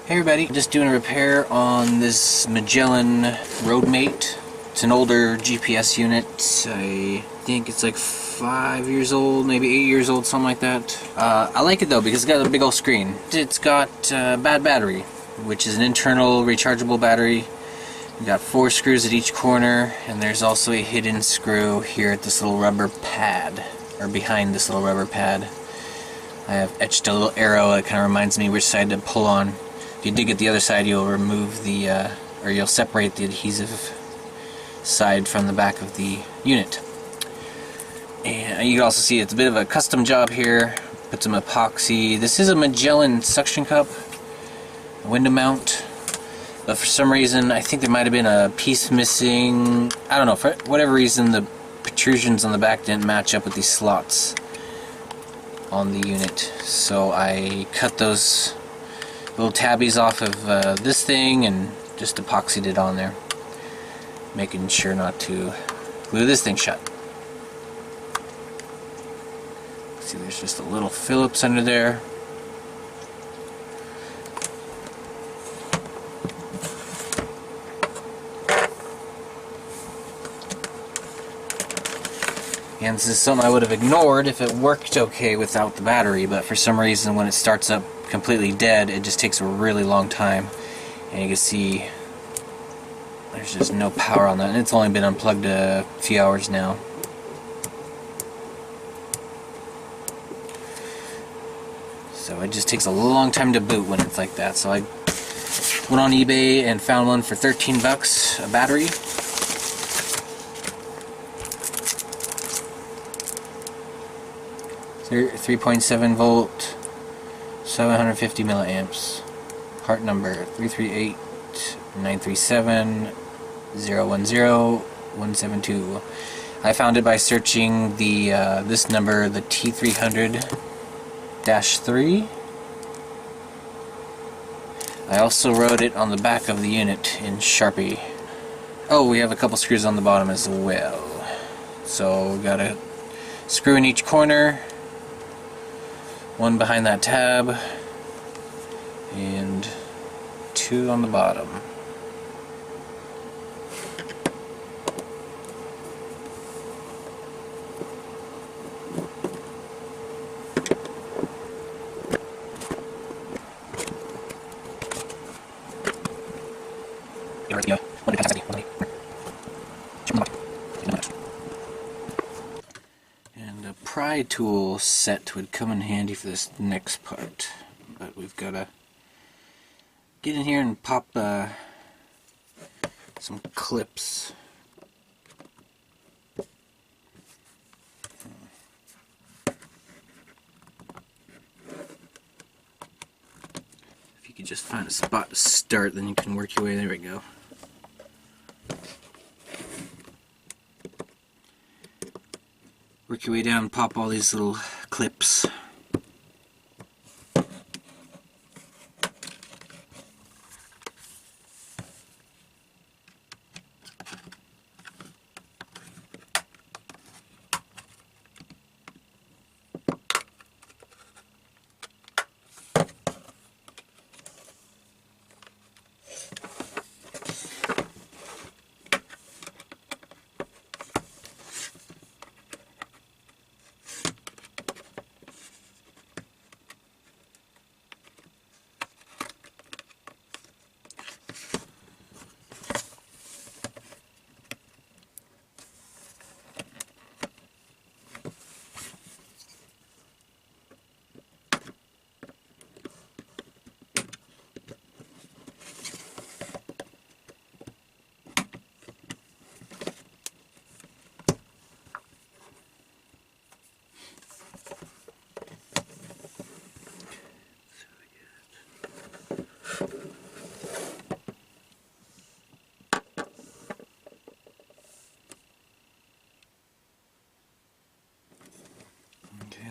Hey everybody, just doing a repair on this Magellan Roadmate. It's an older GPS unit. I think it's like 5 years old, maybe 8 years old, something like that. I like it though because it's got a big old screen. It's got bad battery, which is an internal rechargeable battery. We've got 4 screws at each corner, and there's also a hidden screw here at this little rubber pad, or behind this little rubber pad. I have etched a little arrow that kind of reminds me which side to pull on. If you dig at the other side, you'll remove the, or you'll separate the adhesive side from the back of the unit. And you can also see it's a bit of a custom job here. Put some epoxy. This is a Magellan suction cup, a window mount. But for some reason, I think there might have been a piece missing. I don't know, for whatever reason, the protrusions on the back didn't match up with these slots on the unit. So I cut those little tabbies off of this thing and just epoxied it on there, making sure not to glue this thing shut. See, there's just a little Phillips under there. And this is something I would have ignored if it worked okay without the battery, but for some reason when it starts up completely dead, it just takes a really long time. And you can see there's just no power on that, and it's only been unplugged a few hours now. So it just takes a long time to boot when it's like that. So I went on eBay and found one for 13 bucks, a battery. 3.7 volt, 750 milliamps. Part number 338-937-010-172. I found it by searching the this number, the T300-3. I also wrote it on the back of the unit in Sharpie. Oh, we have a couple screws on the bottom as well. So we got a screw in each corner. One behind that tab, and 2 on the bottom. And a pry tool set would come in handy for this next part, but we've got to get in here and pop some clips. If you could just find a spot to start, then you can work your way. There we go. Work your way down and pop all these little clips.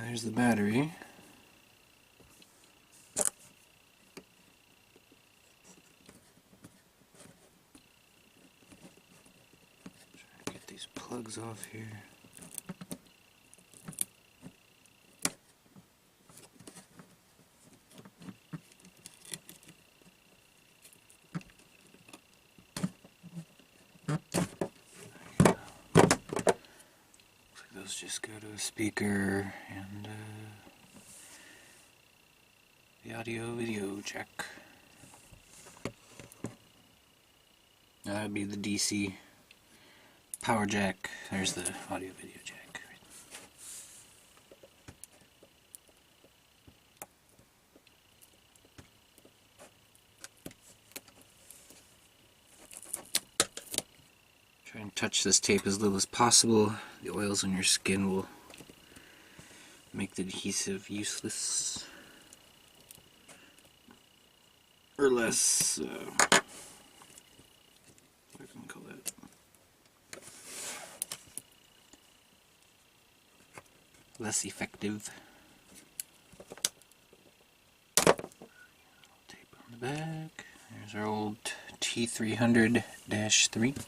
There's the battery. Try to get these plugs off here. those just go to a speaker and the audio video jack. That would be the DC power jack. There's the audio video jack. Try and touch this tape as little as possible. The oils on your skin will make the adhesive useless. Or less, what can we call that? Less effective. Tape on the back. There's our old T300-3.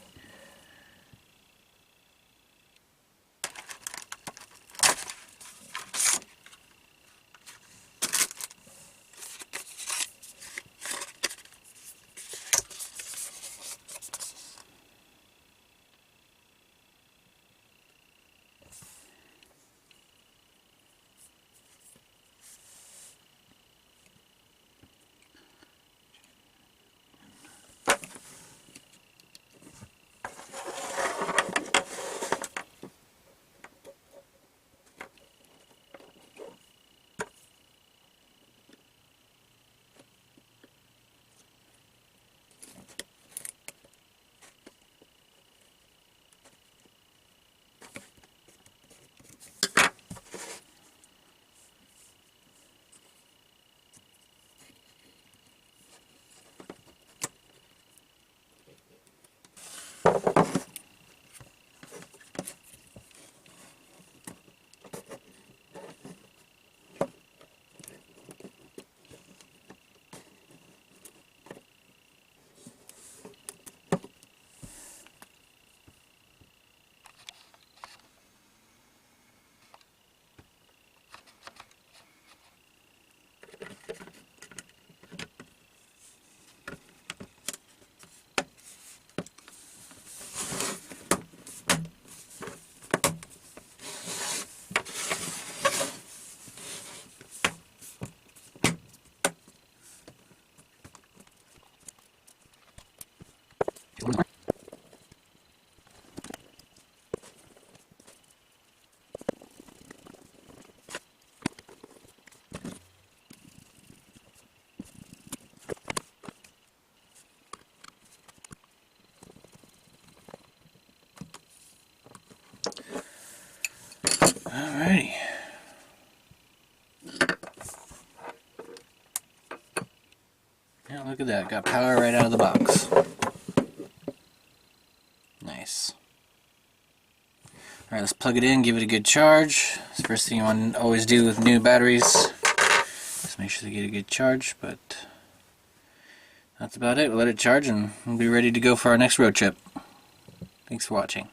Alrighty. Yeah, look at that. Got power right out of the box. Nice. Alright, let's plug it in, give it a good charge. That's the first thing you want to always do with new batteries. Just make sure they get a good charge, but that's about it. We'll let it charge and we'll be ready to go for our next road trip. Thanks for watching.